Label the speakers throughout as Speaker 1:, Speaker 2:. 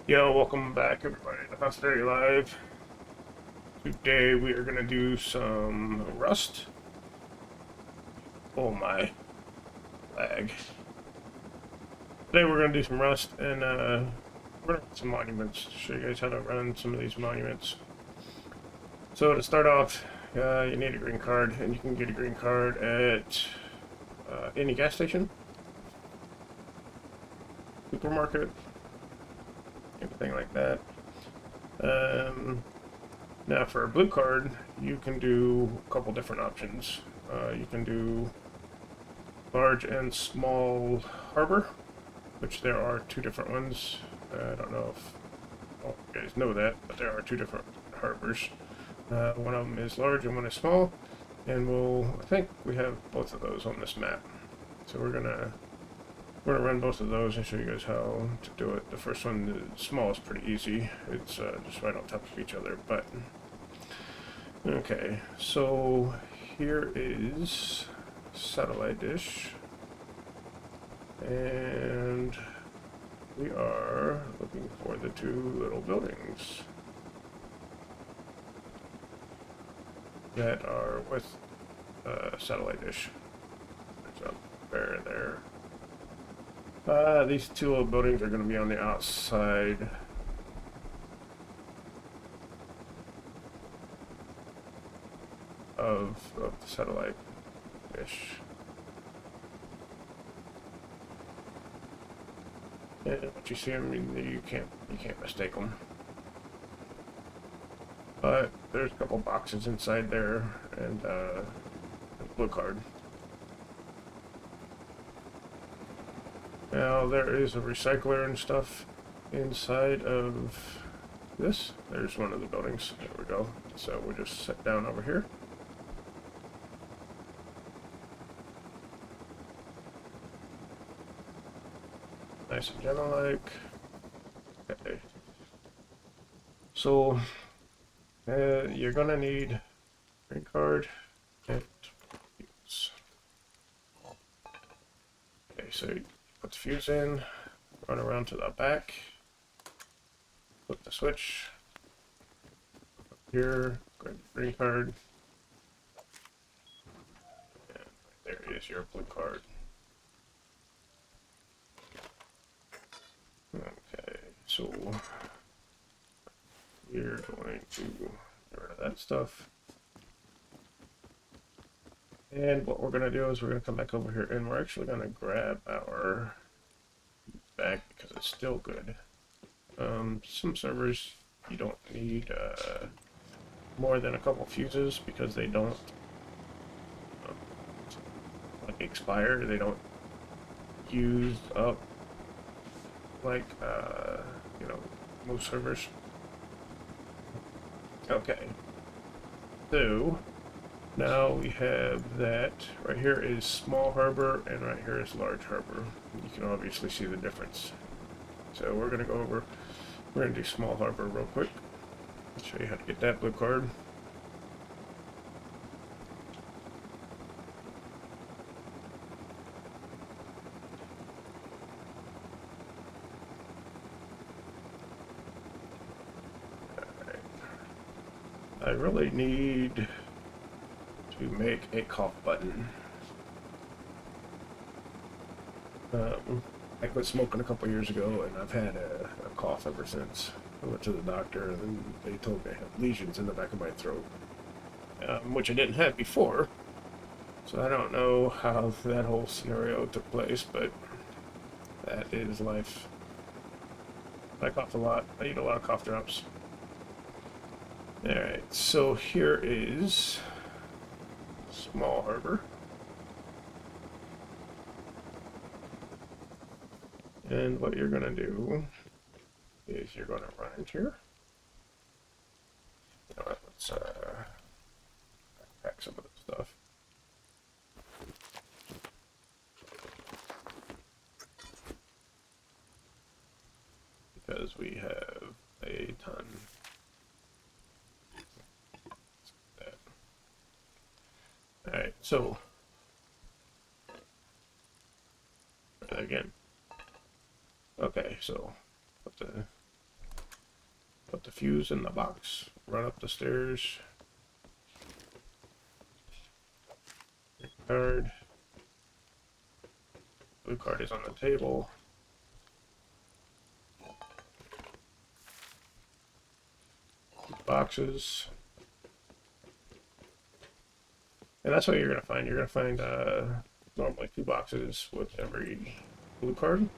Speaker 1: Yo, welcome back everybody to House Theory Live. Today we are gonna do some Rust. Oh my, lag. Today we're gonna do some Rust and we're gonna run some monuments. Show you guys how to run some of these monuments. So to start off, you need a green card, and you can get a green card at any gas station, supermarket, anything like that. Now for a blue card, you can do a couple different options. You can do large and small harbor, which there are two different ones. I don't know if all you guys know that, but there are two different harbors. One of them is large and one is small, and I think we have both of those on this map. So we're gonna run both of those and show you guys how to do it. The first one, the small, is pretty easy. It's just right on top of each other, but okay, so here is satellite dish, and we are looking for the two little buildings that are with satellite dish. There's a bear there. These two little buildings are going to be on the outside. Of the satellite dish. And once you see them, you can't mistake them. But there's a couple boxes inside there, and a blue card. Now there is a recycler and stuff inside of this. There's one of the buildings. There we go. So we'll just sit down over here. Nice and gentle-like. Okay. So you're gonna need green card and fuse. Okay, so you put the fuse in, run around to the back, flip the switch. Here, grab the green card, and there is your blue card. Okay, so we're going to get rid of that stuff. And what we're going to do is we're going to come back over here, and we're actually going to grab our back because it's still good. Some servers you don't need more than a couple fuses because they don't like expire. They don't use up like you know, most servers. Okay, so now we have that. Right here is small harbor, and right here is large harbor. You can obviously see the difference. So we're gonna go over. We're gonna do small harbor real quick. I'll show you how to get that blue card. I really need to make a cough button. I quit smoking a couple years ago, and I've had a cough ever since. I went to the doctor, and they told me I have lesions in the back of my throat, which I didn't have before. So I don't know how that whole scenario took place, but that is life. I cough a lot. I eat a lot of cough drops. Alright, so here is small harbor. And what you're going to do is you're going to run into here. You know what, let's pack some of this stuff. Because we have a ton. Alright, so again. Okay, so put the Put the fuse in the box. Run up the stairs. Green card. Blue card is on the table. Boxes. And that's what you're going to find. You're going to find normally 2 boxes with every blue card.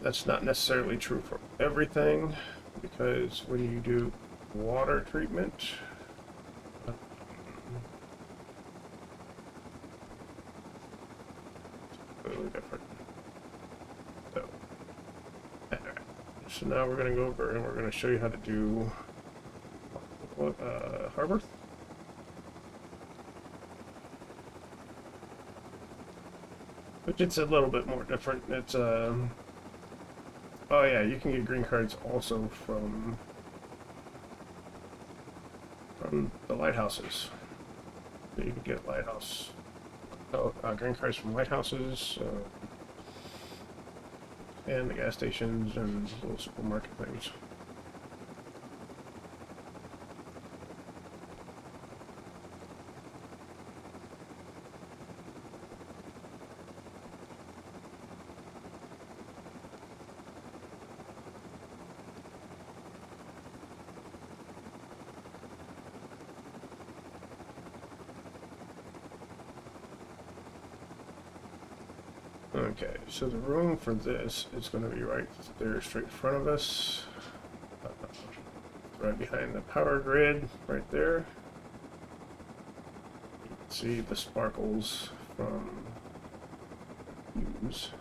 Speaker 1: That's not necessarily true for everything, because when you do water treatment, it's completely different. So now we're going to go over and we're going to show you how to do harbor. Which it's a little bit more different. It's oh yeah, you can get green cards also from the lighthouses. So you can get lighthouse green cards from lighthouses and the gas stations and little supermarket things. Okay, so the room for this is going to be right there, straight in front of us, right behind the power grid, right there. You can see the sparkles from fuse.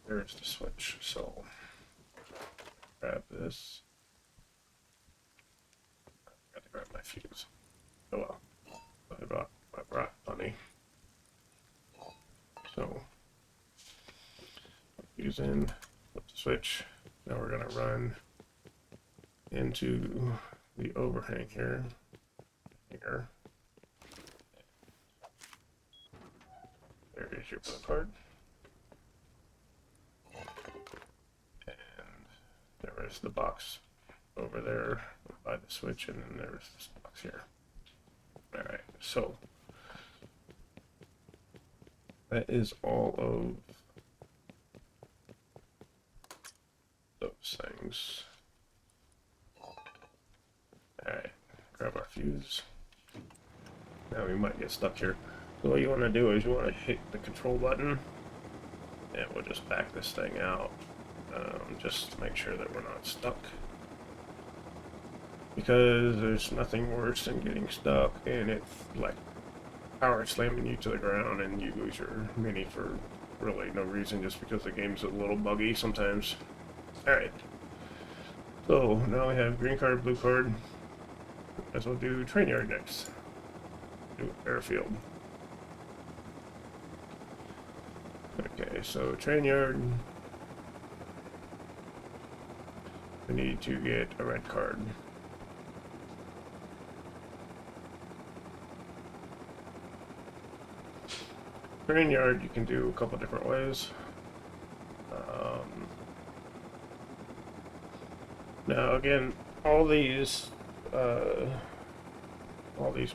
Speaker 1: There's the switch. So grab this. Grab my fuse. Oh well. I brought money. So fuse in, flip the switch. Now we're gonna run into the overhang here. Here. There is your blue card. And there is the box over there by the switch, and then there's this box here. Alright, so that is all of those things. Alright, grab our fuse. Now we might get stuck here. So what you want to do is you want to hit the control button, and we'll just back this thing out, just to make sure that we're not stuck. Because there's nothing worse than getting stuck and it's like power slamming you to the ground and you lose your mini for really no reason, just because the game's a little buggy sometimes. Alright. So now we have green card, blue card. Guess we'll do train yard next. Do airfield. Okay, so train yard. We need to get a red card. Train yard you can do a couple different ways. Now again, all these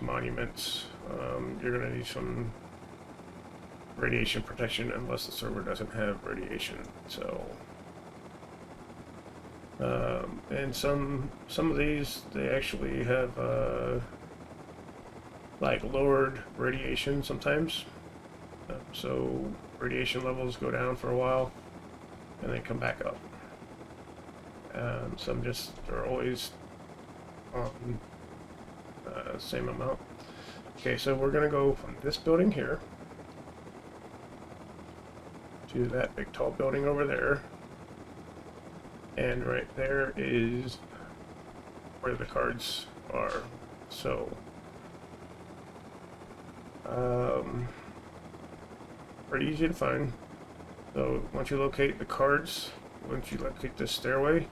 Speaker 1: monuments, you're gonna need some radiation protection unless the server doesn't have radiation. So, and some of these they actually have like lowered radiation sometimes. So radiation levels go down for a while and then come back up. Some just are always on same amount. Okay, so we're gonna go from this building here to that big tall building over there, and right there is where the cards are. So pretty easy to find. So once you locate the cards, once you locate this stairway,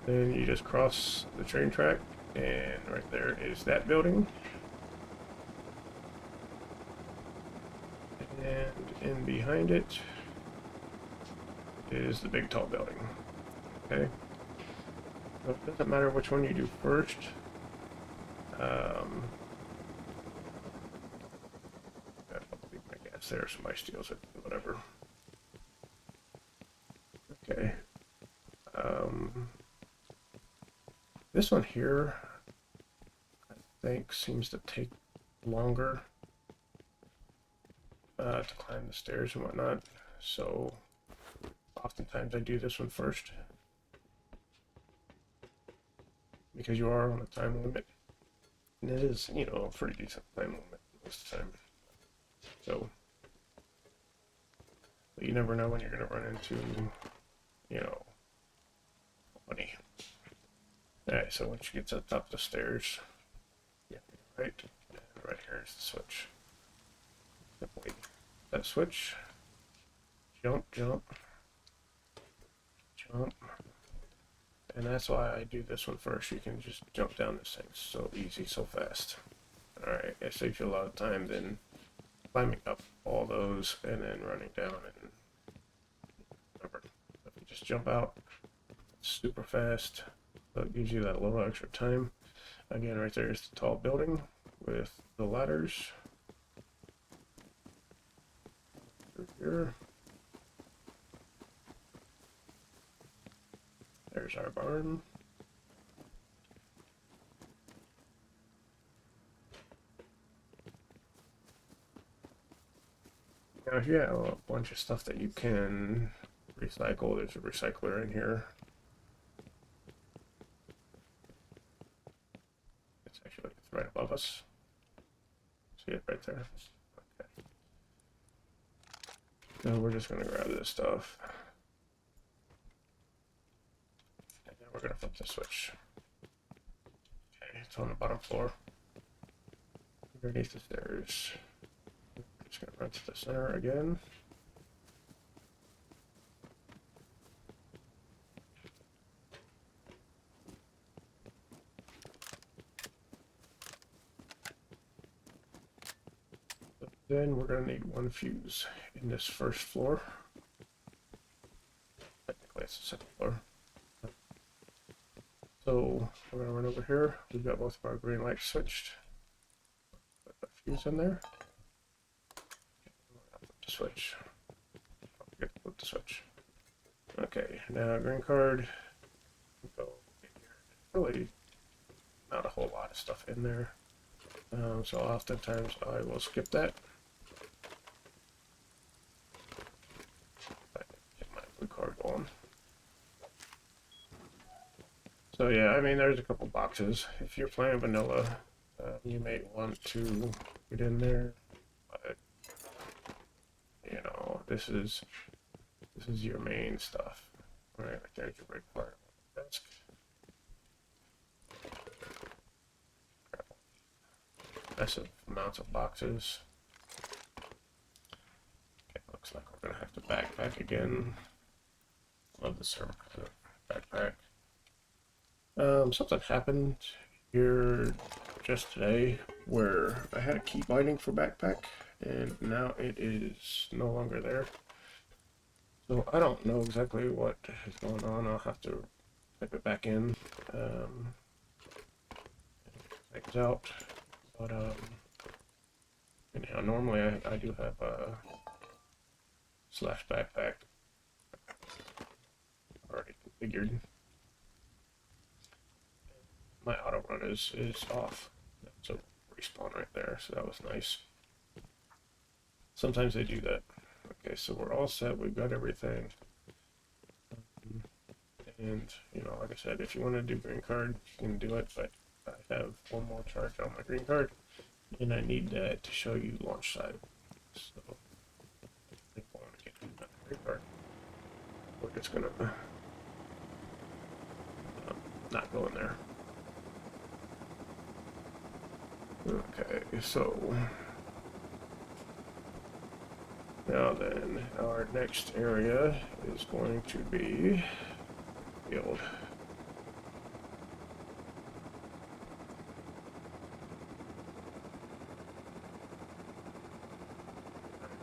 Speaker 1: then you just cross the train track, and right there is that building. And in behind it is the big tall building. Okay. So it doesn't matter which one you do first. I'll leave my gas there. Somebody steals it. Whatever. Okay. This one here, I think, seems to take longer to climb the stairs and whatnot. So oftentimes I do this one first because you are on a time limit, and it is, you know, a pretty decent time limit most of the time. So, but you never know when you're going to run into, you know, money. Alright, so once you get to the top of the stairs, yeah, right, and right here is the switch. Simply that switch, jump, jump, jump, and that's why I do this one first. You can just jump down this thing so easy, so fast. Alright, it saves you a lot of time then climbing up all those and then running down. And remember, if you just jump out super fast, that gives you that little extra time. Again, right there is the tall building with the ladders. Through here. There's our barn. Now here have a bunch of stuff that you can recycle. There's a recycler in here. It's actually right above us. See it right there? Okay. So we're just gonna grab this stuff. And then we're gonna flip the switch. Okay, it's on the bottom floor. Underneath the stairs. Just gonna run to the center again. Then we're going to need one fuse in this first floor. Technically, it's the second floor. So we're going to run over here. We've got both of our green lights switched. Put the fuse in there. Flip the switch. Don't forget to flip the switch. Okay, now green card. Go in here. Really not a whole lot of stuff in there. So oftentimes I will skip that. Card on. So yeah, I mean, there's a couple boxes. If you're playing vanilla, you may want to get in there, but you know, this is your main stuff. All right, there's your break card on the desk. Massive amounts of boxes. Okay, looks like we're gonna have to backpack again. Love the server backpack. Something happened here just today where I had a key binding for backpack and now it is no longer there. So I don't know exactly what is going on. I'll have to type it back in. Things out. But anyhow, normally I do have a slash backpack already configured. My auto run is off. That's a respawn right there, so that was nice. Sometimes they do that. Okay, so we're all set. We've got everything. And, you know, like I said, if you want to do green card, you can do it, but I have one more charge on my green card, and I need that to show you launch side. So, if I want to get another green card, we're just going to not go in there. Okay, so now then, our next area is going to be field.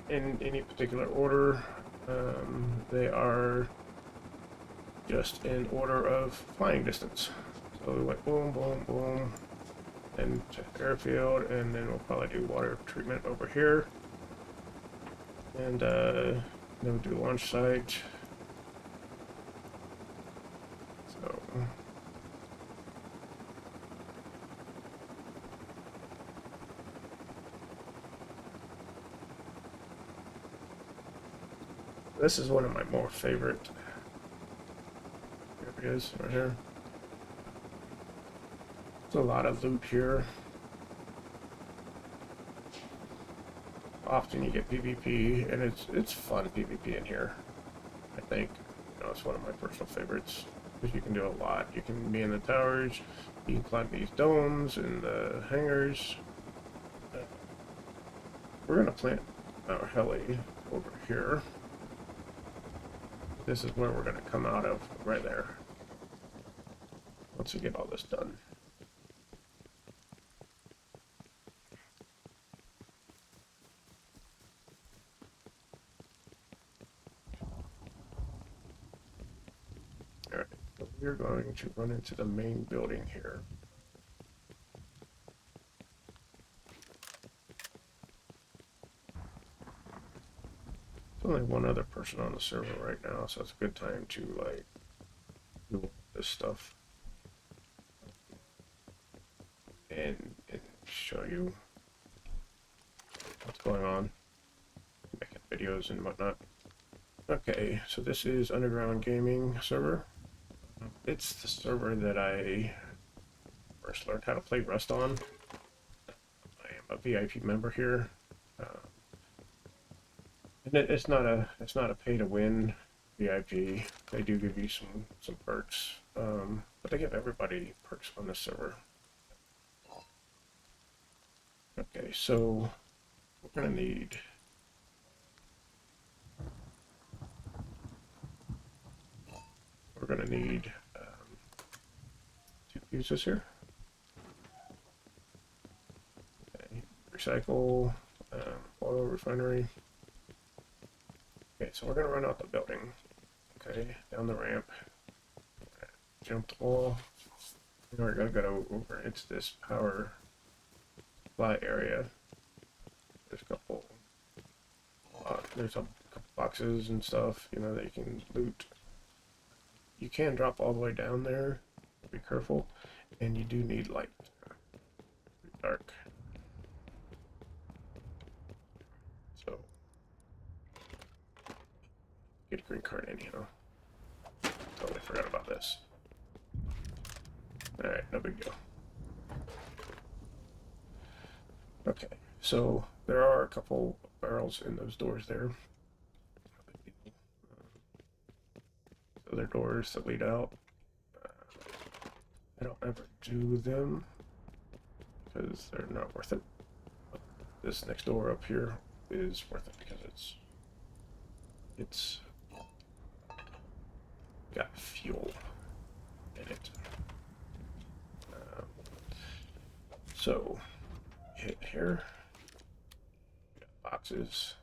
Speaker 1: in any particular order. They are just in order of flying distance. So we went boom, boom, boom, and to airfield, and then we'll probably do water treatment over here. And then we'll do launch site. So this is one of my more favorite areas right here. There's a lot of loot here. Often you get PvP, and it's fun PvP in here. I think, you know, it's one of my personal favorites because you can do a lot. You can be in the towers, you can climb these domes and the hangars. We're gonna plant our heli over here. This is where we're gonna come out of, right there. Once we get all this done. Alright, so we're going to run into the main building here. There's only one other person on the server right now, so it's a good time to, like, do all this stuff. And show you what's going on. Making videos and whatnot. Okay, so this is Underground Gaming server. It's the server that I first learned how to play Rust on. I am a VIP member here, and it's not a pay to win VIP. They do give you some perks, but they give everybody perks on this server. Okay, so we're gonna need two fuses here. Okay, recycle, oil refinery. Okay, so we're gonna run out the building. Okay, down the ramp, jump the wall. And we're gonna go over into this power supply area. There's a couple boxes and stuff, you know, that you can loot. You can drop all the way down there. Be careful, and you do need light. Dark. So get a green card anyhow. Totally forgot about this. Alright, no big deal. Okay, so there are a couple barrels in those doors there. So they're doors that lead out. I don't ever do them because they're not worth it. But this next door up here is worth it because it's got fuel in it. So hit here, boxes.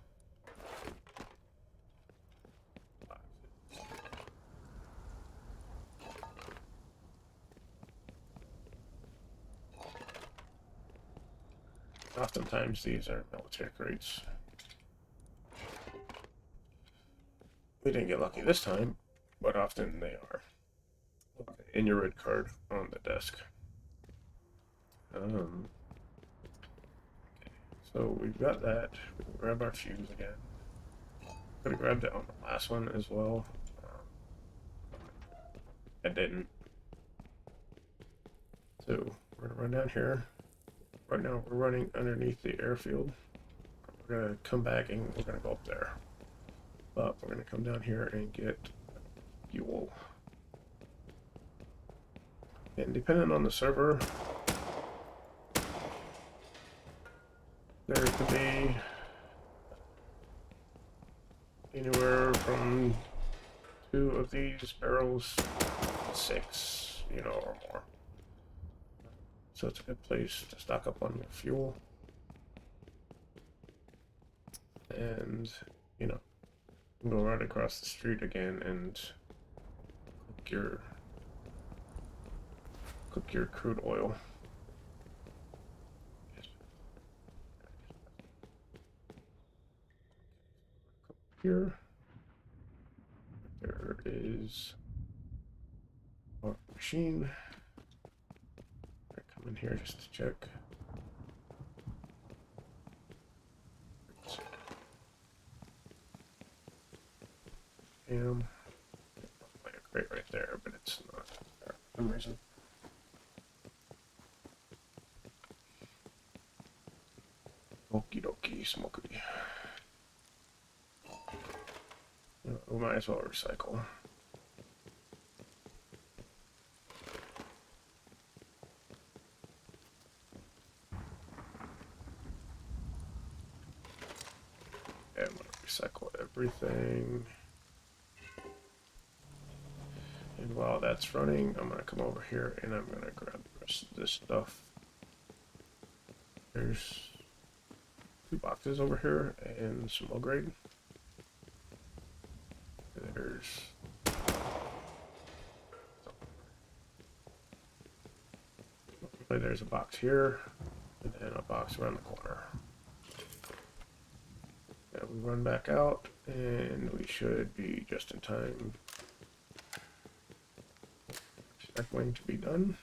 Speaker 1: Oftentimes these are military crates. We didn't get lucky this time, but often they are. Okay, in your red card on the desk. Okay, so we've got that. We can grab our fuse again. Could have grabbed it on the last one as well. I didn't. So we're gonna run down here. Right now we're running underneath the airfield. We're gonna come back and we're gonna go up there. But we're gonna come down here and get fuel. And depending on the server, there could be anywhere from 2 of these barrels, 6, you know, or more. So it's a good place to stock up on your fuel. and you know, go right across the street again and cook your crude oil. Here, there is our machine. I come in here just to check. Like a crate right there, but it's not there for some reason. Okie dokie, smoky. We might as well recycle. Yeah, I'm gonna recycle everything. And while that's running, I'm gonna come over here and I'm gonna grab the rest of this stuff. There's 2 boxes over here and some low grade. There's a box here and then a box around the corner. Yeah, we run back out and we should be just in time. Recycling to be done.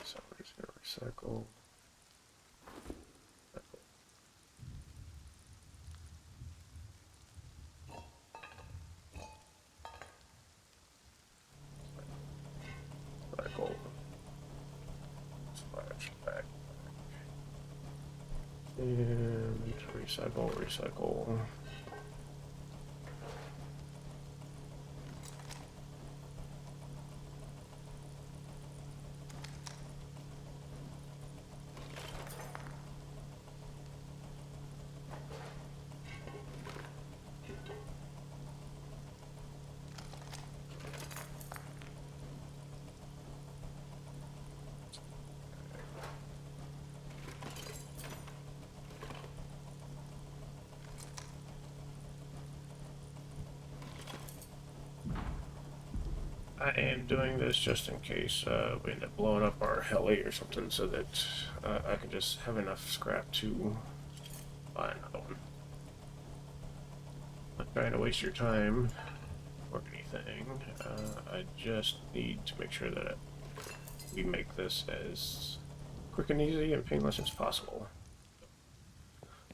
Speaker 1: So we're just gonna recycle. Recycle. Splash back. And recycle. I am doing this just in case we end up blowing up our heli or something, so that I can just have enough scrap to buy another one. Not trying to waste your time or anything. I just need to make sure that we make this as quick and easy and painless as possible.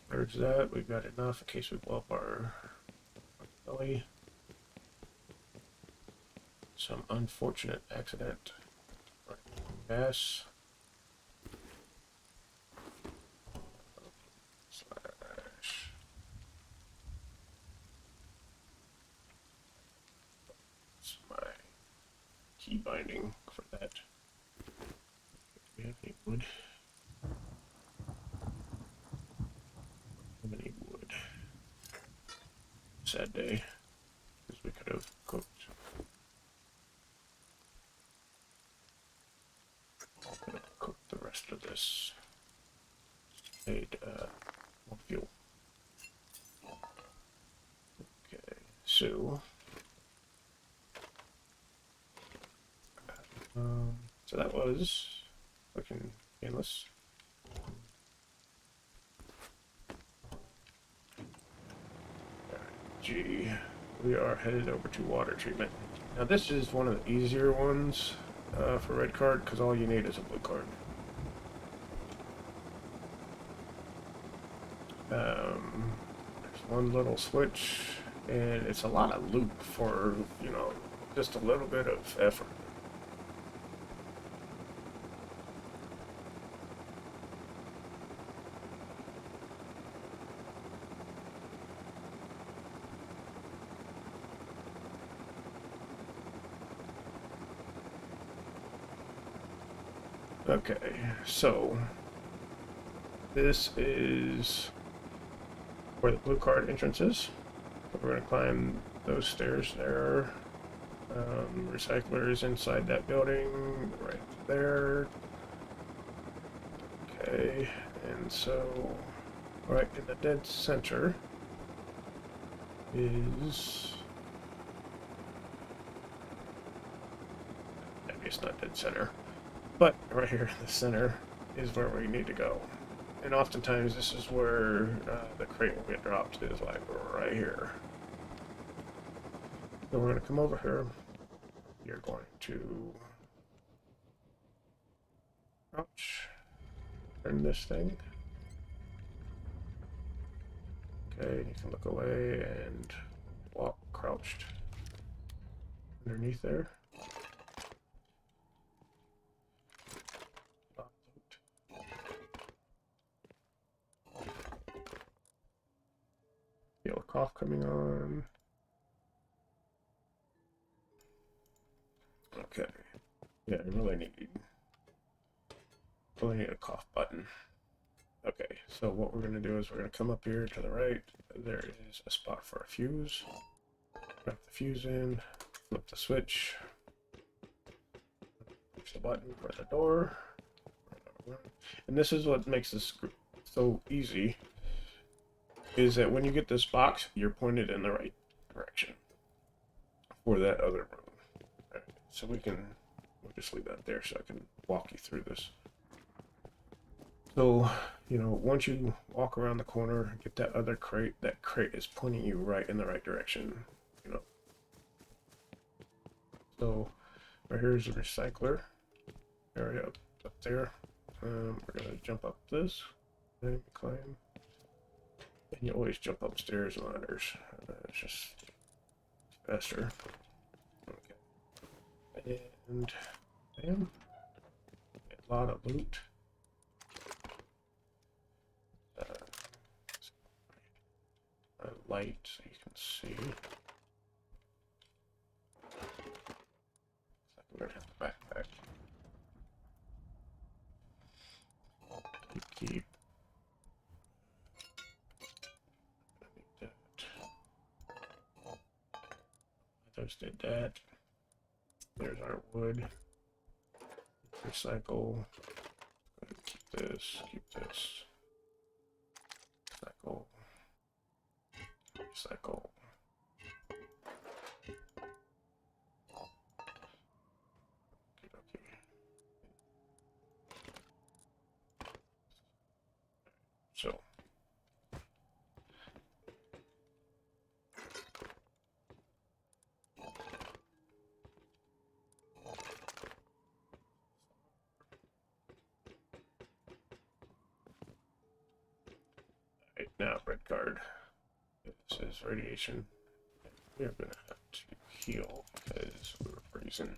Speaker 1: There's that. We've got enough in case we blow up our heli. Some unfortunate accident. Gas. Slash. That's my key binding for that. Do we have any wood? How many wood? Sad day. Because we could have cooked. Cook the rest of this. Made more fuel. Okay, so so that was looking painless. Gee, we are headed over to water treatment. Now this is one of the easier ones for red card because all you need is a blue card. There's one little switch, and it's a lot of loop for, you know, just a little bit of effort. Okay, so this is where the blue card entrance is. So we're going to climb those stairs there. Recycler is inside that building, right there. Okay, and so right in the dead center is... maybe it's not dead center, but right here in the center is where we need to go. And oftentimes this is where the crate will get dropped, is like right here. So we're going to come over here. You're going to crouch, turn this thing. Okay, you can look away and walk crouched underneath there. Feel a cough coming on. Okay. Yeah, I really need a cough button. Okay, so what we're going to do is we're going to come up here to the right. There is a spot for a fuse. Drop the fuse in, flip the switch, push the button for the door. And this is what makes this so easy, is that when you get this box, you're pointed in the right direction for that other room. Right, so we'll just leave that there so I can walk you through this. So, you know, once you walk around the corner, get that other crate, that crate is pointing you right in the right direction, you know. So, right here's the recycler area up there. We're going to jump up this and climb. And you always jump upstairs and ladders. It's just faster. Okay. And bam. A lot of loot. Light so you can see. We're gonna have a backpack. Keep. Those did that. There's our wood. Recycle. Keep this. Keep this. Recycle. Recycle. Okay. So. Right now, red card. This is radiation. We're gonna have to heal because we're freezing.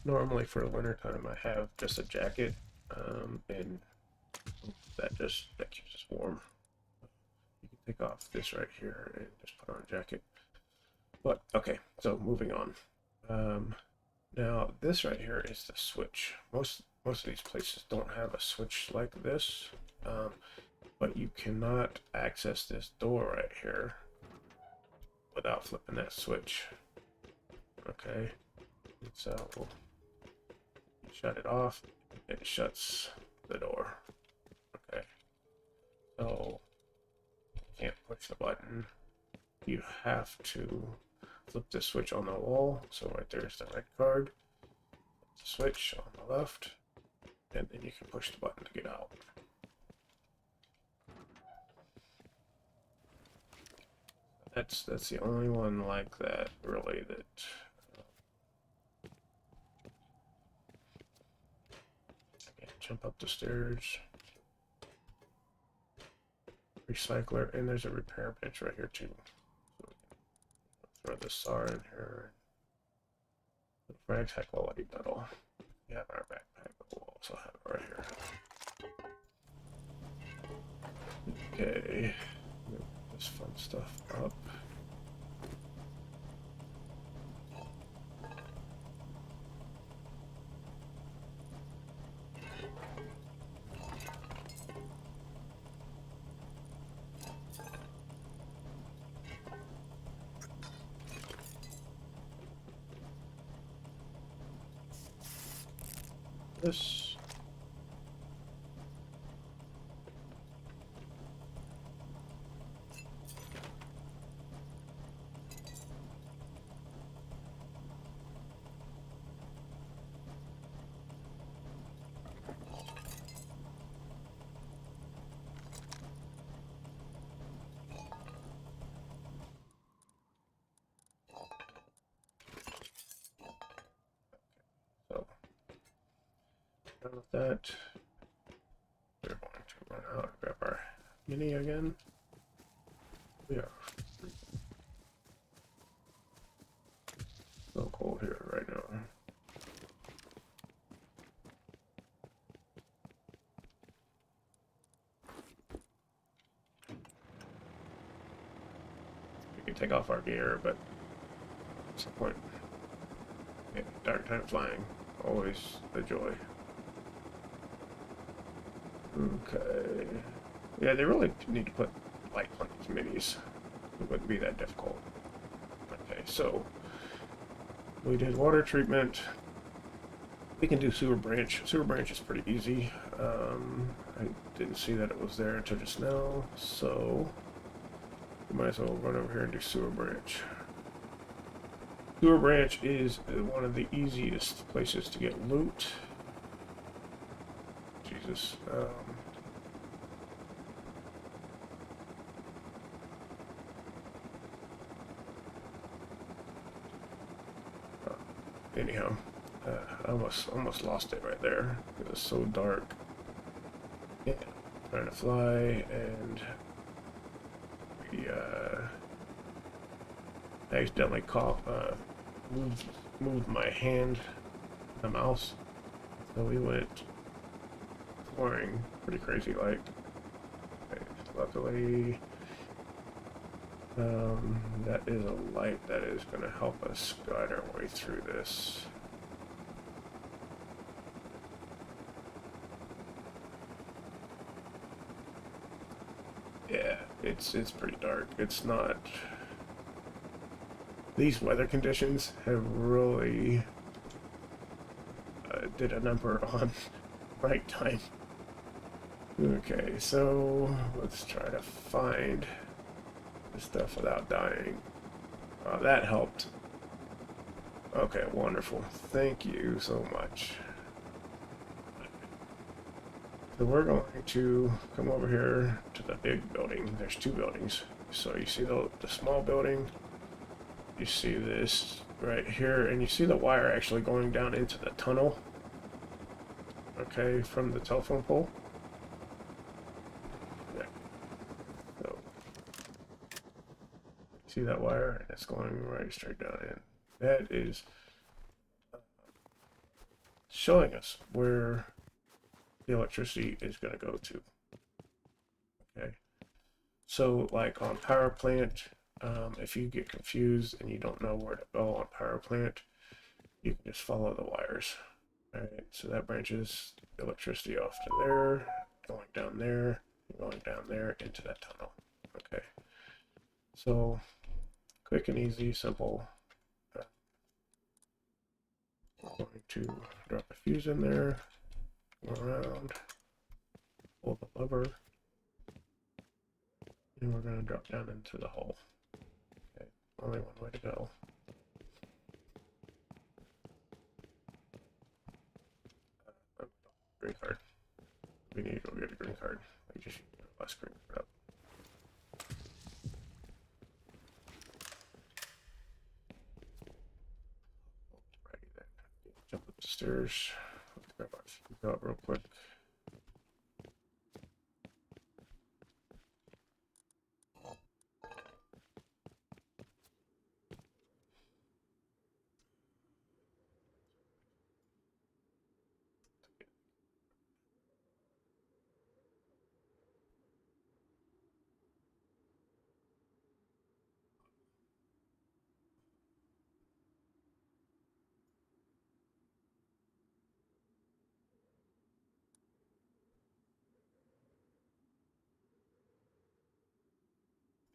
Speaker 1: Normally for the winter time I have just a jacket, and that keeps us warm. You can take off this right here and just put on a jacket. But okay, so moving on. Now this right here is the switch. Most of these places don't have a switch like this, but you cannot access this door right here without flipping that switch. Okay, so shut it off, it shuts the door. Okay, so you can't push the button. You have to flip the switch on the wall. So right there's the red card. The switch on the left, and then you can push the button to get out. That's the only one like that, really, that jump up the stairs. Recycler, and there's a repair bench right here too. So throw the SAR in here. The frag tech quality metal. We have our backpack, but we'll also have it right here. Okay. Move this fun stuff up. this. So, done with that. We're going to run out and grab our mini again. We are so cold here right now. We can take off our gear, but what's the point? Yeah, dark time flying, always a joy. Okay. Yeah, they really need to put light on these minis. It wouldn't be that difficult. Okay, so we did water treatment. We can do sewer branch. Sewer branch is pretty easy. I didn't see that it was there until just now, so we might as well run over here and do sewer branch. Sewer branch is one of the easiest places to get loot. Jesus. Anyhow, I almost lost it right there. It was so dark. Yeah, trying to fly, and we accidentally moved my hand, the mouse, so we went flying pretty crazy like. Okay, luckily, that is a light that is going to help us guide our way through this. Yeah, it's pretty dark. It's not. These weather conditions have really did a number on night time. Okay, so let's try to find the stuff without dying. That helped. Okay, wonderful. Thank you so much. So we're going to come over here to the big building. There's two buildings. So you see the small building. You see this right here, and you see the wire actually going down into the tunnel. Okay, from the telephone pole. Yeah. So see that wire, and it's going right straight down in. That is showing us where the electricity is going to go to. Okay, so like on power plant, if you get confused and you don't know where to go on power plant, you can just follow the wires. All right, so that branches electricity off to there, going down there, going down there into that tunnel. Okay, so quick and easy, simple. I'm going to drop a fuse in there, go around, pull the lever, and we're going to drop down into the hole. Okay, only one way to go. Green card. We need to go get a green card. I just used the last green card up. Righty then. Jump up the stairs. Let's grab our fuse out real quick.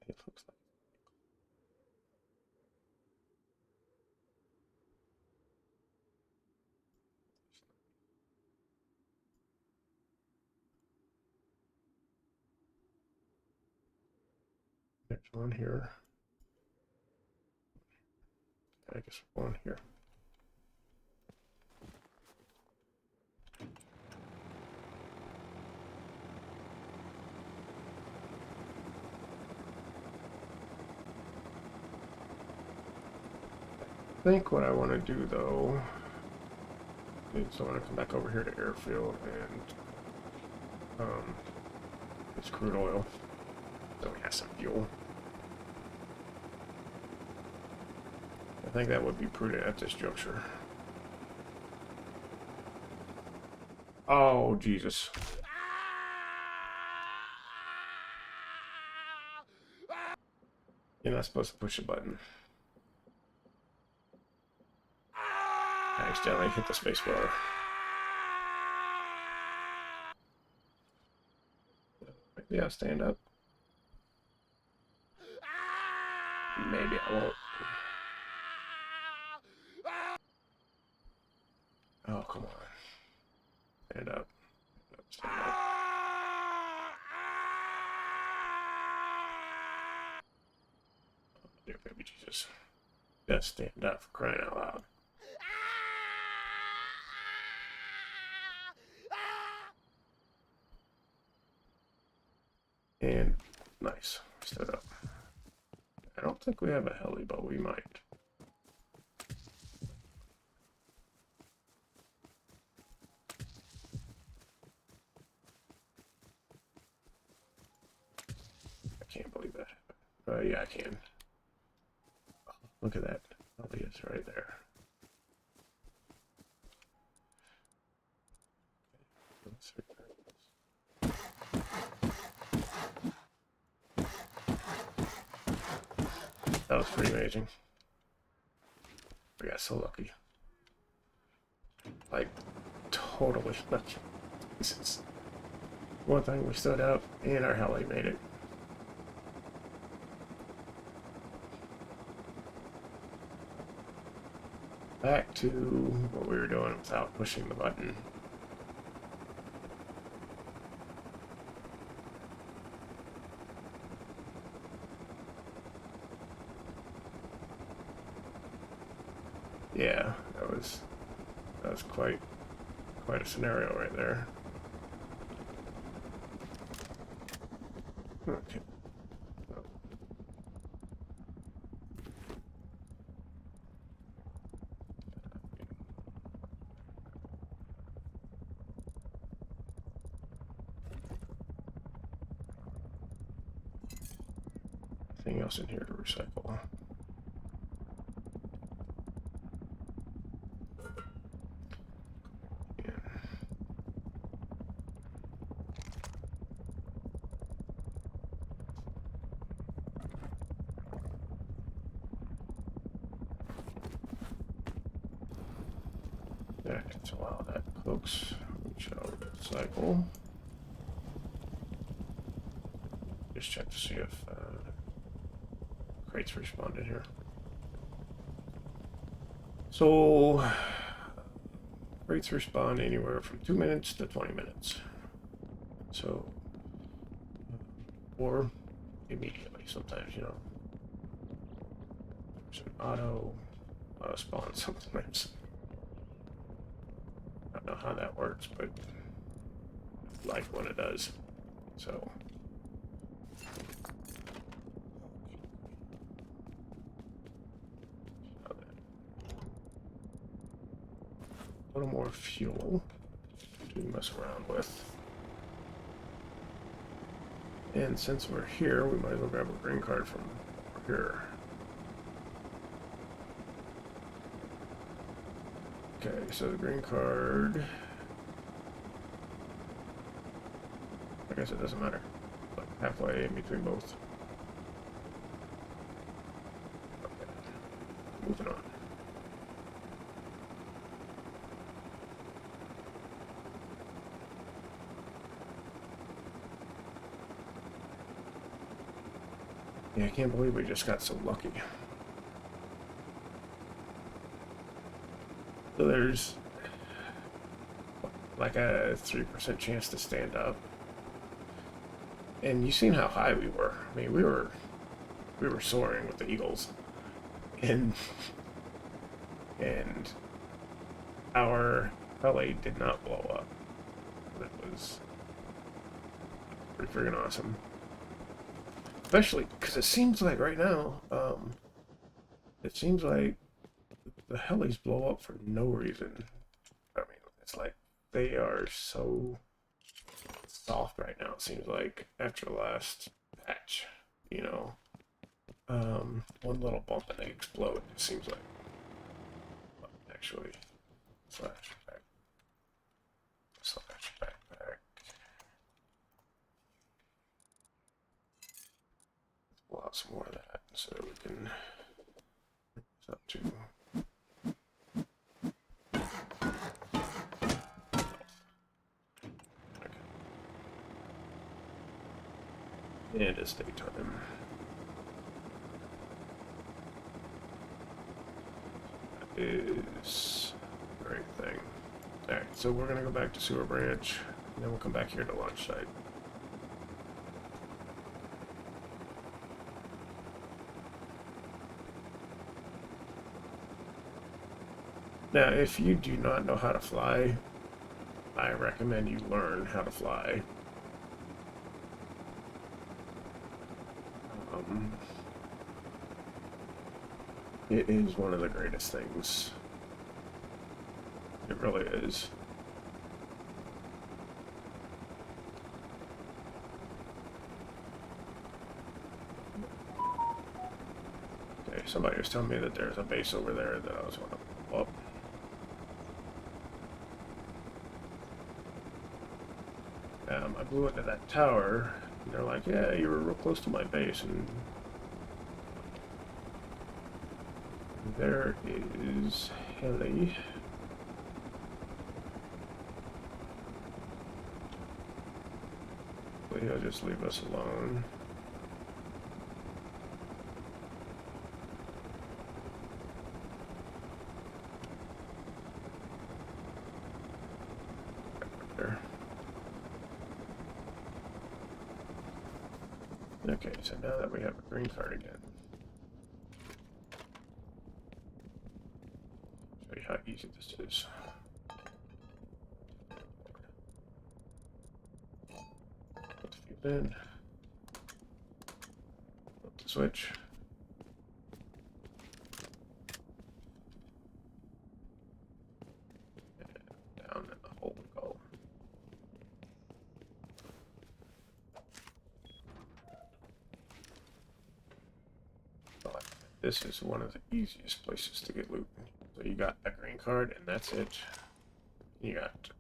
Speaker 1: It looks like. There's one here. I guess one here. I think what I want to do though is I want to come back over here to airfield and it's crude oil, so we have some fuel. I think that would be prudent at this juncture. Oh, Jesus. You're not supposed to push a button. I accidentally hit the space bar. Maybe I'll stand up. Maybe I won't. Oh, come on. Stand up. Stand up. Oh, dear baby Jesus. Just stand up for crying out loud. And nice. Stood up. I don't think we have a heli, but we might. I can't believe that happened. Yeah, I can. Oh, look at that. Heli is right there. That was pretty amazing. We got so lucky. Like, totally lucky. This is one thing, we stood up and our heli made it. Back to what we were doing without pushing the button. Yeah, that was quite a scenario right there. Okay. Oh. Anything else in here to recycle? Yeah, so while that cooks, we shall recycle. Just check to see if crates responded here. So crates respond anywhere from 2 minutes to 20 minutes. So, or immediately. Sometimes, you know, there's an auto spawn sometimes. I don't know how that works, but I like when it does. So. A little more fuel to mess around with. And since we're here, we might as well grab a green card from here. Okay, so the green card, I guess it doesn't matter, but halfway in between both. Okay, moving on. Yeah, I can't believe we just got so lucky. So there's like a 3% chance to stand up. And you've seen how high we were. I mean, we were we were soaring with the eagles, and and our heli did not blow up. That was pretty freaking awesome. Especially because it seems like right now, it seems like the helis blow up for no reason. I mean, it's like they are so soft right now. It seems like after the last patch, you know, one little bump and they explode. It seems like. Actually, flashback. Pull out some more of that so we can. It's up to. And it's daytime. That is a great thing. Alright, so we're gonna go back to Sewer Branch, and then we'll come back here to launch site. Now, if you do not know how to fly, I recommend you learn how to fly. It is one of the greatest things. It really is. Okay, somebody was telling me that there's a base over there that I was going to pull up. I blew into that tower, and they're like, yeah, you were real close to my base, and there is heli. He'll just leave us alone. There. Okay, so now that we have a green card again, show you how easy this is. Put the fuel in. Flip the switch. And down in the hole we go. But this is one of the easiest places to get loot. So you got a green card, and that's it. You got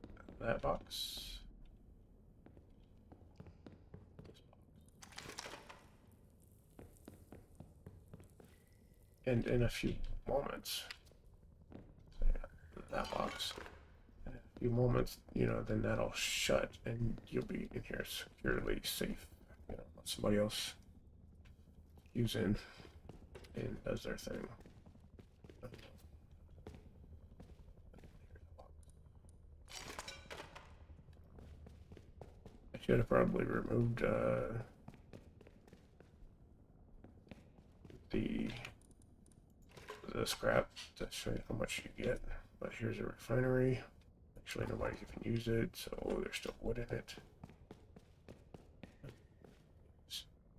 Speaker 1: that box. And in a few moments, that box, in a few moments, you know, then that'll shut and you'll be in here securely safe. You know, let somebody else use in and does their thing. I should have probably removed the scrap to show you how much you get. But here's a refinery. Actually, nobody can use it, so there's still wood in it.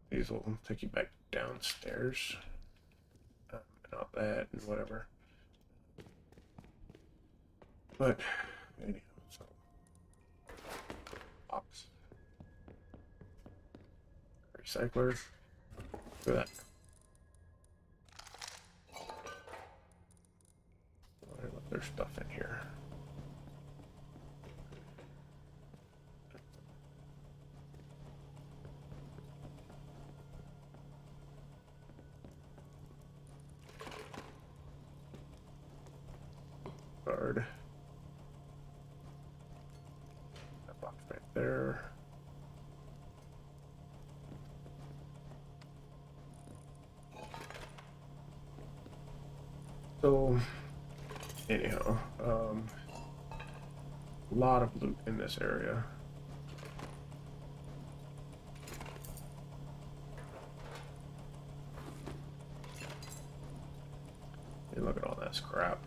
Speaker 1: These will take you back downstairs. And all that and whatever. But anyhow, so box. Recycler. Look at that. There's stuff in here. Guard. That box right there. So anyhow, a lot of loot in this area. Hey, look at all that scrap.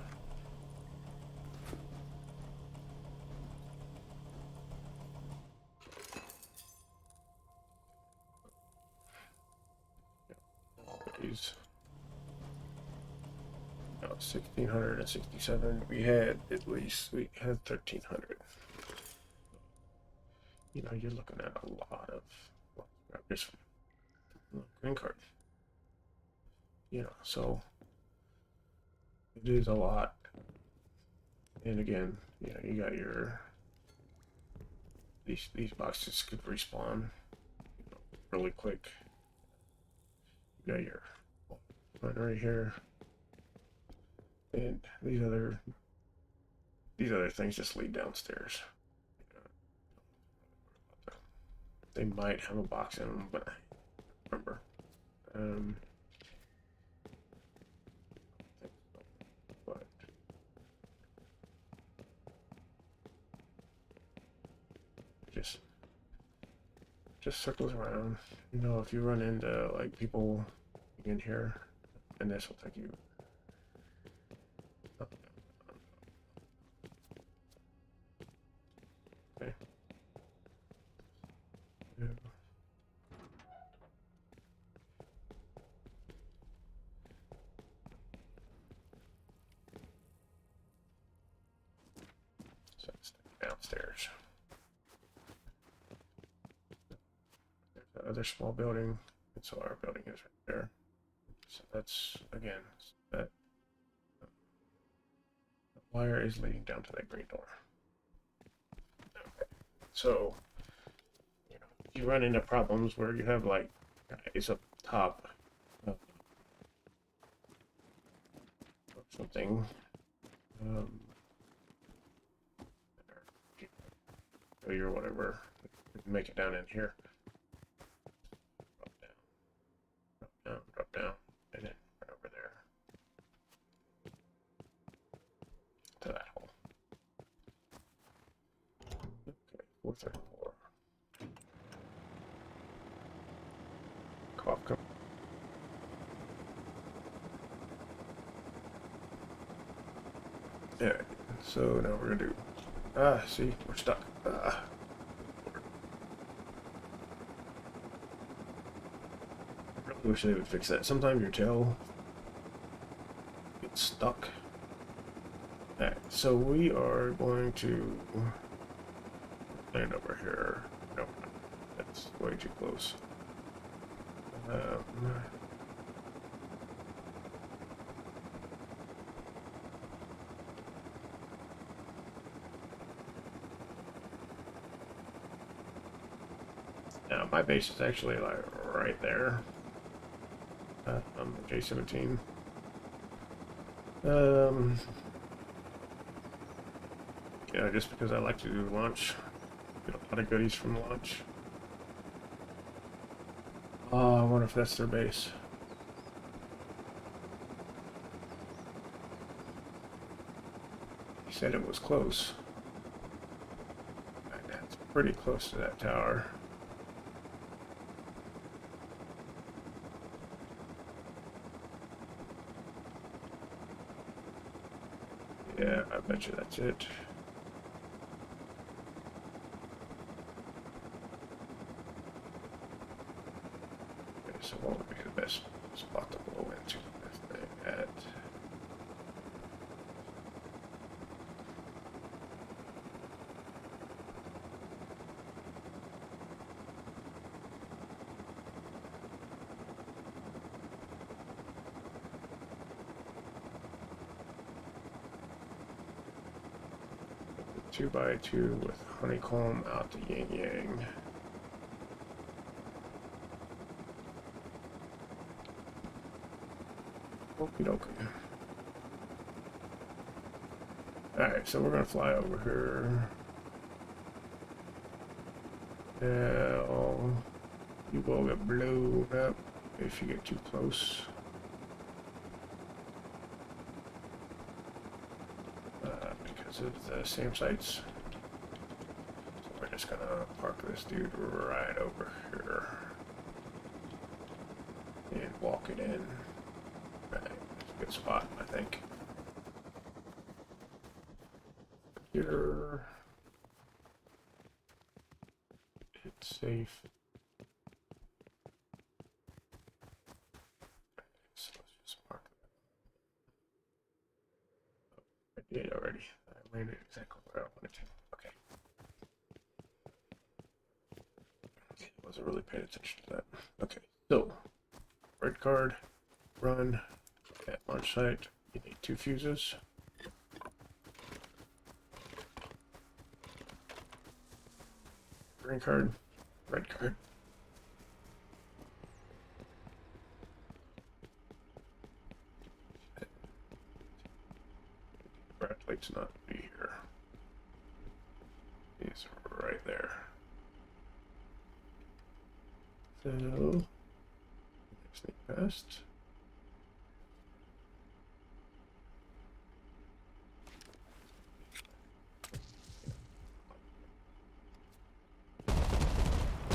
Speaker 1: These. 1,667. We had 1,300. You know, you're looking at a lot of just green card. You know, so it is a lot. And again, you know, you got your these boxes could respawn, you know, really quick. You got your one right here, and these other things just lead downstairs. They might have a box in them, but I don't remember. But just circles around. You know, if you run into like people in here, and this will take you. Okay. Yeah. So it's downstairs. There's that other small building, and so our building is right there. So that's again that the wire is leading down to that green door. Okay. So you know you run into problems where you have like guys up top of something. Or whatever, make it down in here. Drop down, and then right over there to that hole. Okay, 434. Cough. Yeah. So now we're gonna do. See, we're stuck. I really wish they would fix that. Sometimes your tail gets stuck. Alright, so we are going to land over here. No, that's way too close. Now, my base is actually like right there. J17. Yeah, just because I like to do launch. Get a lot of goodies from launch. Oh, I wonder if that's their base. He said it was close. And that's pretty close to that tower. Yeah, I bet you that's it. Okay, so what would be the best spot to blow into this thing at? Two by two with honeycomb out to yin yang. Okie dokie. Alright, so we're gonna fly over here. Now, you will get blown up if you get too close. Because of the SAM sites. So we're just gonna park this dude right over here. And walk it in. Right. good spot, I think. Here. It's safe. So let's just mark that. I did already. I landed exactly where I wanted to. Okay. I wasn't really paying attention to that. Okay, so red card, run at launch site. You need 2 fuses. Green card, red card. Bradley's not be here. He's right there. So sneak past.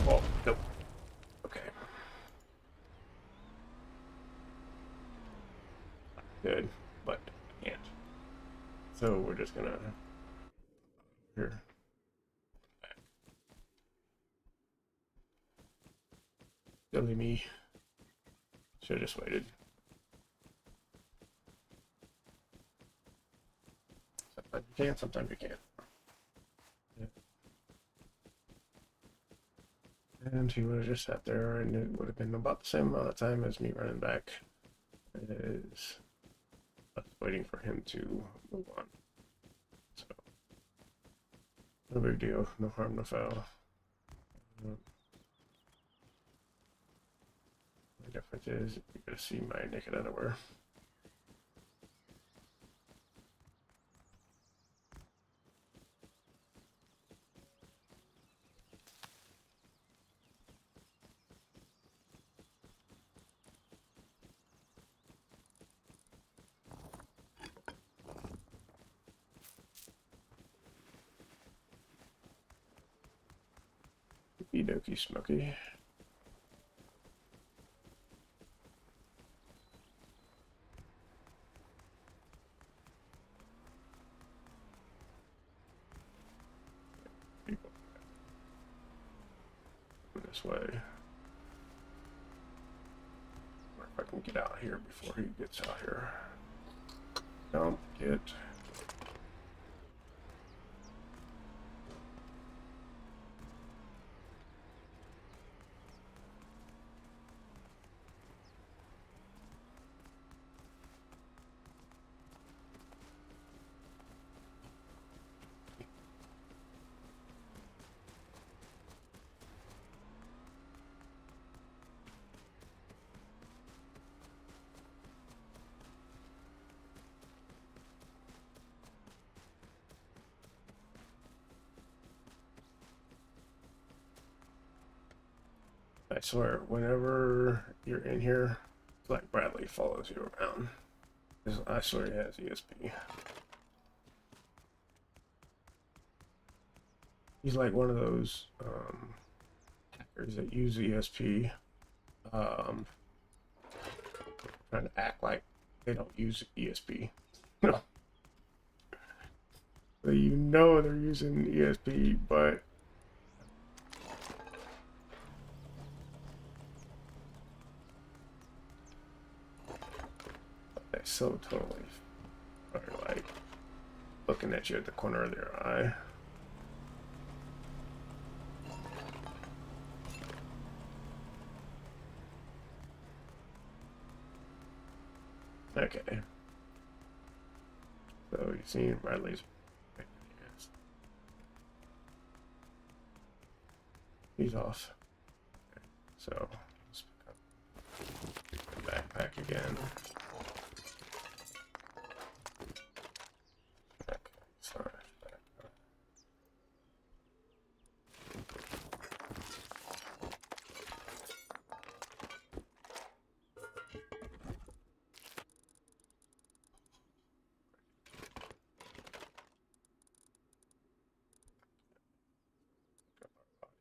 Speaker 1: Oh, nope. Okay. Good, but I can't. So we're just gonna here. Silly me. Should have just waited. Sometimes you can, sometimes you can't. Yeah. And he would have just sat there, and it would have been about the same amount of time as me running back. It is us waiting for him to move on. So, no big deal. No harm, no foul. The difference is you're going to see my naked underwear. Okie dokie, Smokey. People. This way. Or if I can get out here before he gets out here. Don't get. I swear, whenever you're in here, it's like Bradley follows you around. I swear he has ESP. He's like one of those hackers that use ESP, trying to act like they don't use ESP. No. So you know they're using ESP, but they so totally are like looking at you at the corner of their eye. Okay. So you've seen Bradley's. He's off. Okay. So let's pick up the backpack again. Okay, sorry.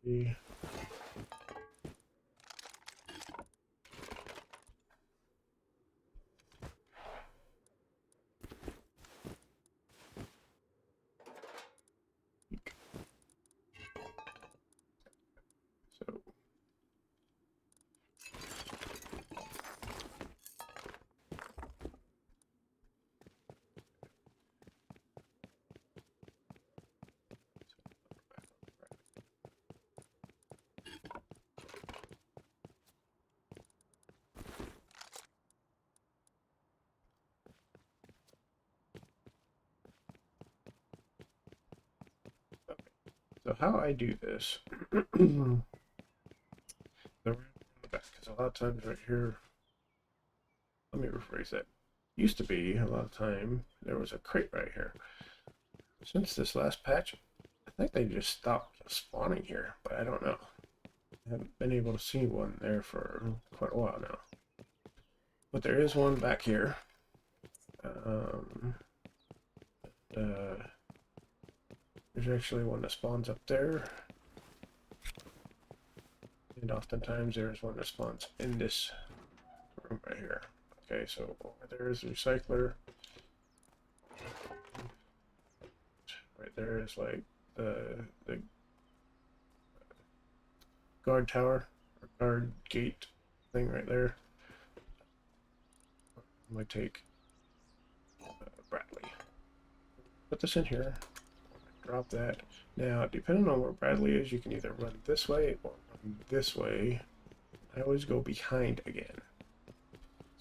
Speaker 1: Body. So how I do this, the back, because a lot of times right here, let me rephrase that. Used to be a lot of time there was a crate right here. Since this last patch, I think they just stopped spawning here, but I don't know. I haven't been able to see one there for quite a while now. But there is one back here. There's actually one that spawns up there. And oftentimes there's one that spawns in this room right here. Okay, so over there is the recycler. Right there is like the guard tower or guard gate thing right there. I'm gonna take Bradley. Put this in here. Drop that. Now, depending on where Bradley is, you can either run this way or run this way. I always go behind again.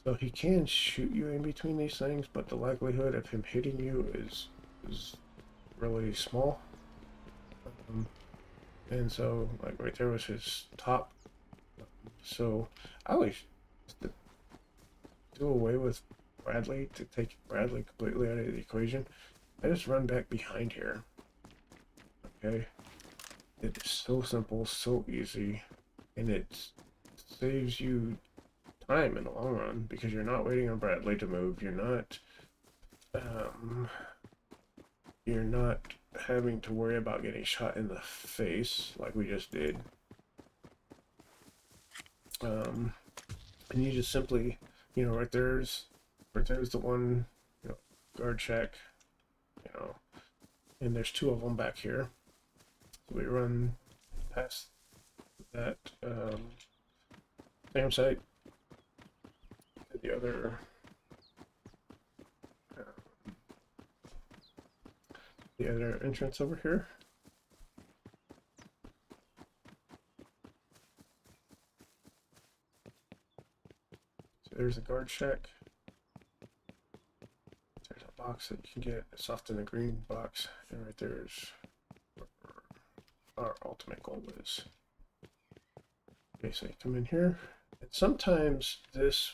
Speaker 1: So he can shoot you in between these things, but the likelihood of him hitting you is really small. And so, like right there was his top. So I always do away with Bradley to take Bradley completely out of the equation. I just run back behind here. Okay, it's so simple, so easy, and it saves you time in the long run because you're not waiting on Bradley to move. You're not having to worry about getting shot in the face like we just did. And you just simply, right there's the one, guard shack, and there's two of them back here. So we run past that SAM site to the other entrance over here. So there's a guard shack. There's a box that you can get. It's often a green box, and right there's where our ultimate goal is. Okay, so you come in here, and sometimes this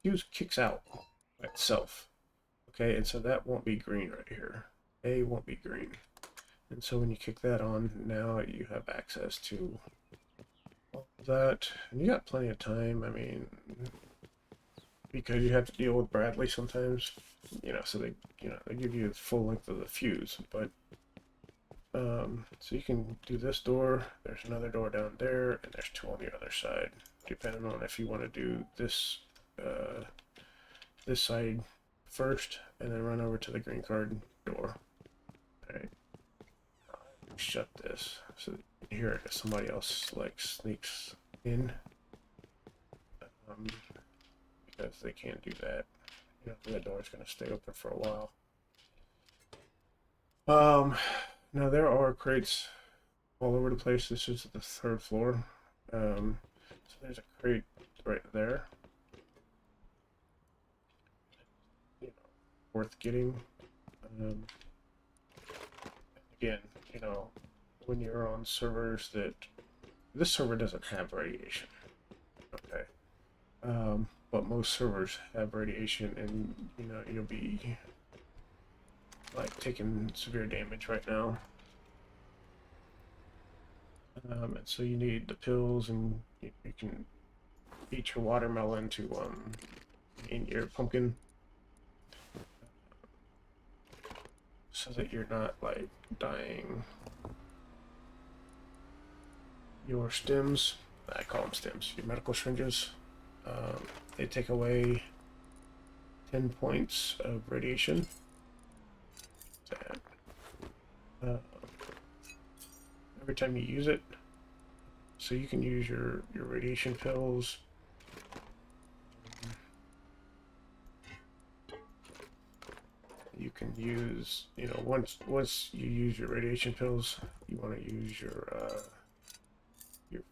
Speaker 1: fuse kicks out by itself. Okay, and so that won't be green right here. A won't be green. And so when you kick that on, now you have access to all of that. And you got plenty of time. I mean, because you have to deal with Bradley sometimes, so they give you the full length of the fuse. But, so you can do this door. There's another door down there, and there's two on the other side, depending on if you want to do this, this side first, and then run over to the green card door. Alright. Shut this so that you can hear it if somebody else sneaks in. Because they can't do that. The door's gonna stay open for a while. Now there are crates all over the place. This is the third floor. So there's a crate right there. Worth getting. Again, when you're on servers this server doesn't have radiation. Okay. But most servers have radiation, and you'll be taking severe damage right now. And so you need the pills, and you can eat your watermelon to in your pumpkin, so that you're not dying. Your stims, I call them stims, your medical syringes, they take away 10 points of radiation. Every time you use it. So you can use your radiation pills. You can use, once you use your radiation pills, you want to use your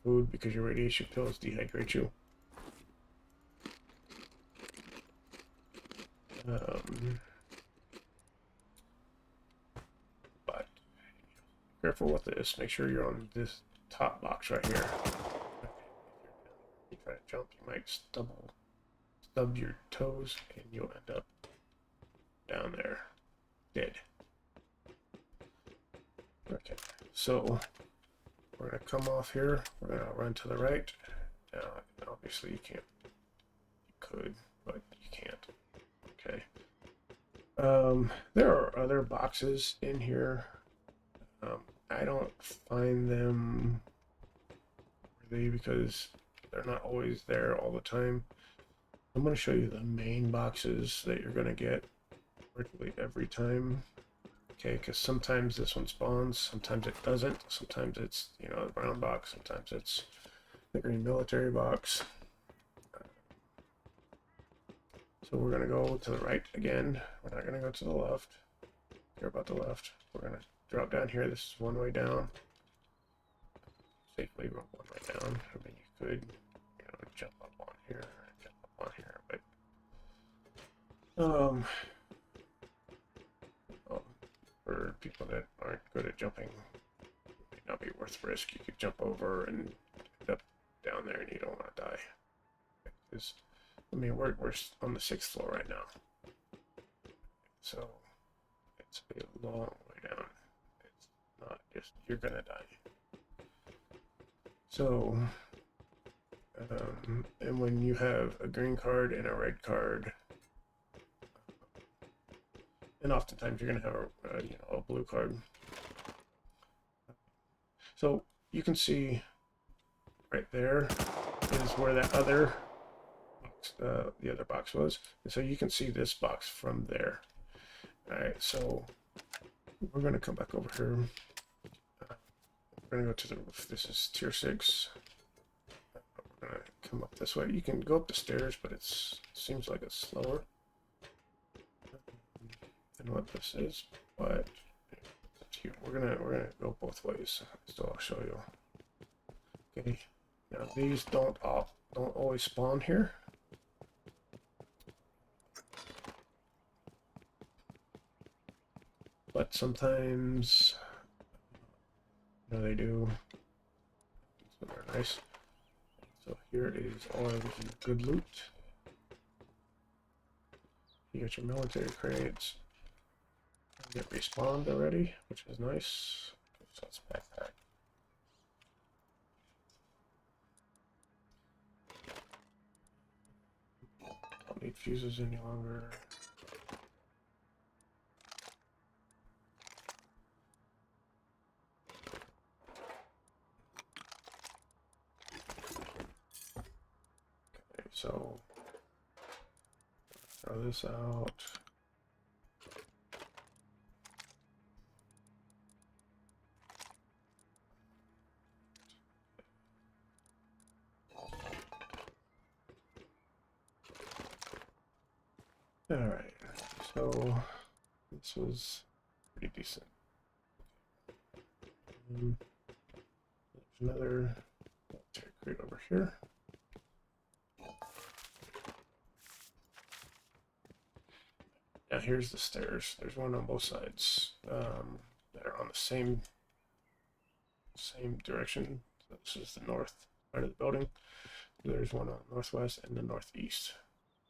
Speaker 1: food, because your radiation pills dehydrate you. But careful with this. Make sure you're on this top box right here. Okay. If you try to jump, you might stub your toes, and you'll end up down there dead. Okay, so we're gonna come off here. We're gonna run to the right. Now, obviously you can't. You could, but you can't. Okay. There are other boxes in here. I don't find them worthy because they're not always there all the time. I'm going to show you the main boxes that you're going to get virtually every time. Okay, because sometimes this one spawns, sometimes it doesn't. Sometimes it's, you know, the brown box, sometimes it's the green military box. So we're going to go to the right again. We're not going to go to the left. Care about the left. We're going to drop down here. This is one way down. Safely one way down. I mean, you could, you know, jump up on here, jump up on here, but for people that aren't good at jumping, it may not be worth the risk. You could jump over and end up down there, and you don't want to die. Because, I mean, we're on the 6th floor right now, so it's a long way down. It's not just you're gonna die. So, and when you have a green card and a red card, and oftentimes you're gonna have a blue card. So you can see right there is where that other box, the other box was, and so you can see this box from there. All right, so we're gonna come back over here. We're gonna go to the roof. This is tier 6. We're gonna come up this way. You can go up the stairs, but it seems like it's slower than what this is. But we're gonna go both ways. So I'll show you. Okay. Now these don't always spawn here. But sometimes, you know, they do. So they're nice. So here is all of the good loot. You got your military crates. You get respawned already, which is nice. So that's backpack. Don't need fuses any longer. So throw this out. All right, so this was pretty decent. There's another military crate over here. Now here's the stairs. There's one on both sides that are on the same direction. So this is the north part of the building. There's one on the northwest and the northeast.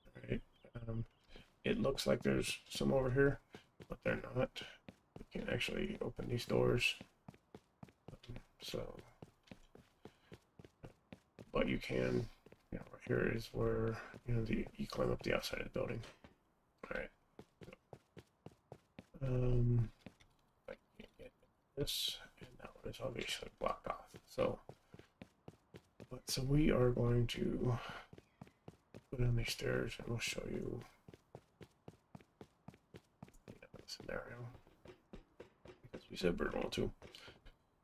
Speaker 1: All right. It looks like there's some over here, but they're not. You can actually open these doors. So, but you can. You know, right here is where you climb up the outside of the building. All right. I can't get this, and that one is obviously blocked off. So we are going to go down these stairs, and we'll show you the scenario because we said we're going to.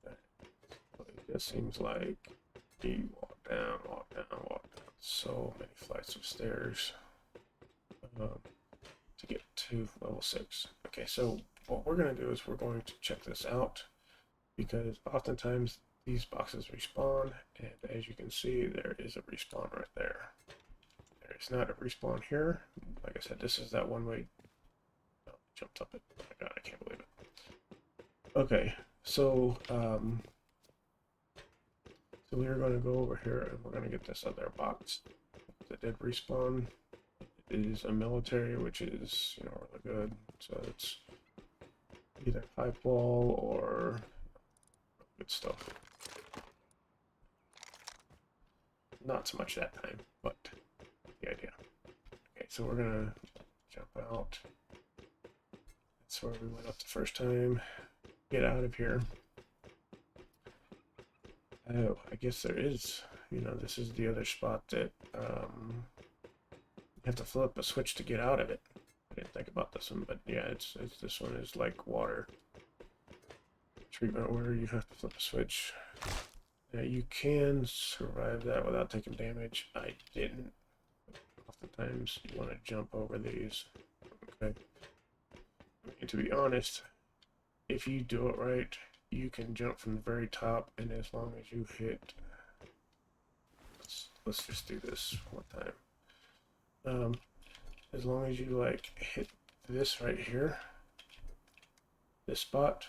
Speaker 1: It just seems like you walk down. So many flights of stairs to get to level 6. Okay, so what we're going to do is we're going to check this out because oftentimes these boxes respawn, and as you can see, there is a respawn right there. There is not a respawn here. Like I said, this is that one way. Oh, jumped up it. Oh my god, I can't believe it. Okay, So, so we are going to go over here and we're going to get this other box that did respawn. It is a military, which is, you know, really good. So it's either pipe wall or good stuff. Not so much that time, but the idea. Okay, so we're gonna jump out. That's where we went up the first time. Get out of here. Oh, I guess there is, you know, this is the other spot that you have to flip a switch to get out of it. I didn't think about this one, but yeah, it's this one is like water treatment where you have to flip a switch. Now you can survive that without taking damage. I didn't. Oftentimes you want to jump over these. Okay. And to be honest, if you do it right, you can jump from the very top, and as long as you hit, let's just do this one time. As long as you like hit this right here, this spot,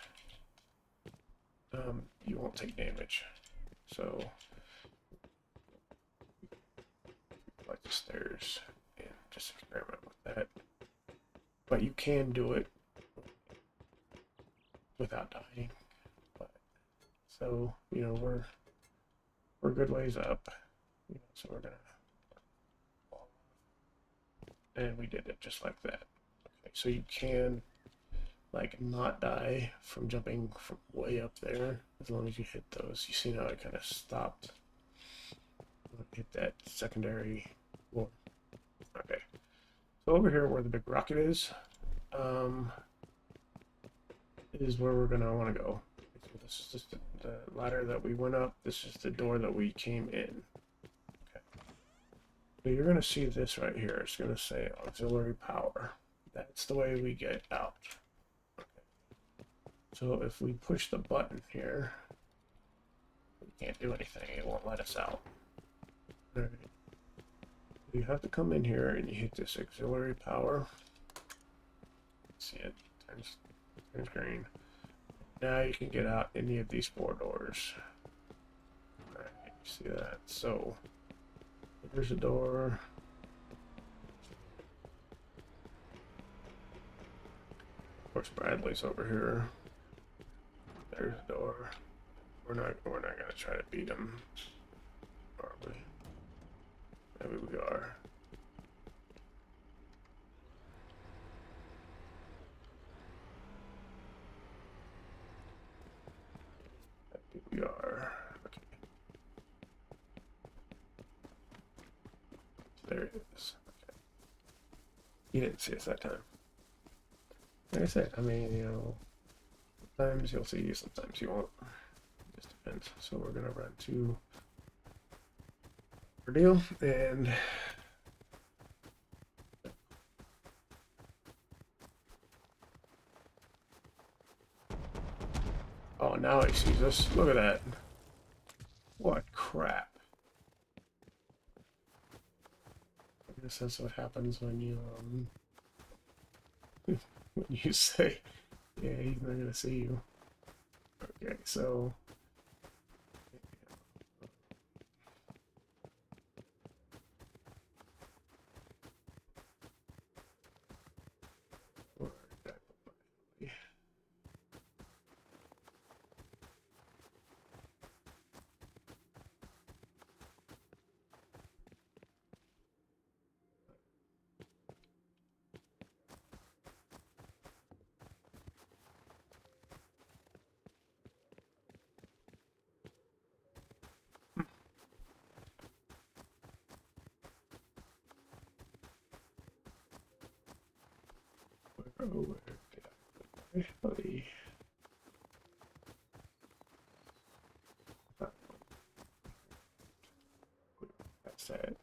Speaker 1: you won't take damage. So like the stairs and just experiment with that. But you can do it without dying. But, so you know we're a good ways up. You know, so we're gonna, and we did it just like that. Okay, so you can like not die from jumping from way up there as long as you hit those. You see now it kind of stopped. Hit that secondary floor. Okay, so over here where the big rocket is where we're gonna want to go. So this is just the ladder that we went up. This is the door that we came in. Okay. So you're gonna see this right here. It's gonna say auxiliary power. That's the way we get out. Okay. So if we push the button here, we can't do anything. It won't let us out. All right. You have to come in here and you hit this auxiliary power. See it turns green. Now you can get out any of these 4 doors. Alright, you see that? So there's a door. Of course, Bradley's over here. There's a door. We're not gonna try to beat him, are we? Maybe we are. Maybe we are. Okay. There it is. Okay. He didn't see us that time. Like I said, I mean, you know, sometimes you'll see, sometimes you won't. It just depends. So we're gonna run to our deal and oh, now he sees us. Look at that. What crap. I guess that's what happens when you when you say, yeah, he's not gonna see you. Okay, so where did I put my buddy? That's it.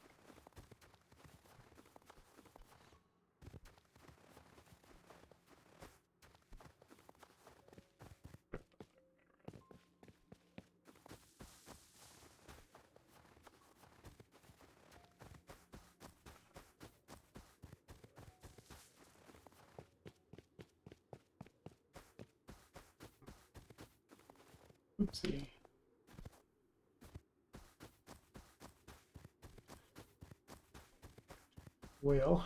Speaker 1: Oopsie. Well,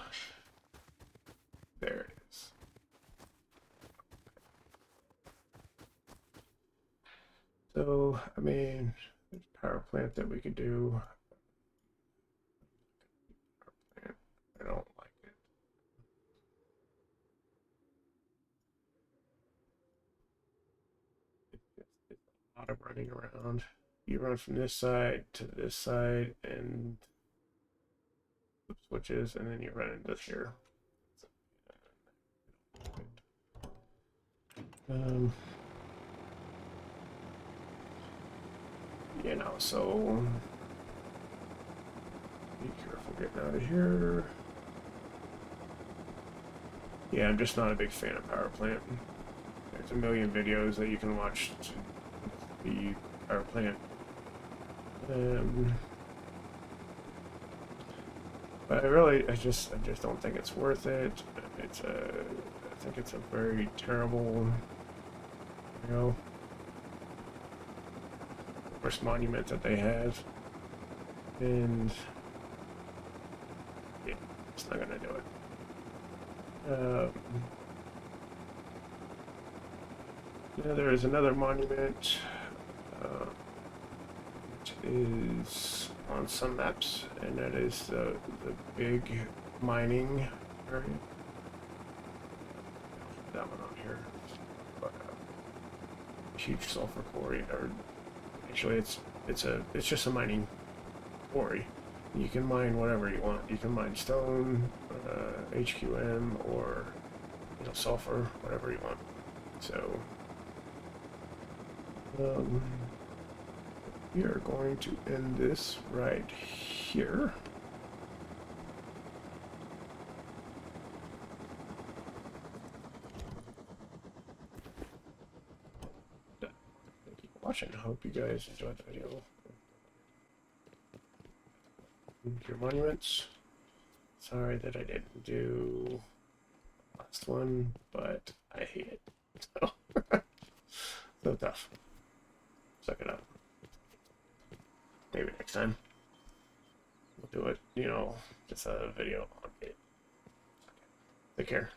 Speaker 1: there it is. So, I mean, there's a power plant that we could do. I don't like it. It's a lot of running around. You run from this side to this side and switches, and then you run into here. You know, so be careful getting out of here. Yeah, I'm just not a big fan of power plant. There's a million videos that you can watch to the power plant. But I just don't think it's worth it. I think it's a very terrible, you know, worst monument that they have, and yeah, it's not gonna do it. Yeah, there is another monument, which is on some maps, and that is the big mining area. That one on here, but huge sulfur quarry, or actually it's just a mining quarry. You can mine whatever you want. You can mine stone, HQM, or sulfur, whatever you want. So we are going to end this right here. Thank you for watching. I hope you guys enjoyed the video. Your monuments. Sorry that I didn't do the last one, but I hate it. So, so tough. Suck it up. Maybe next time we'll do it, just a video on it. Take care.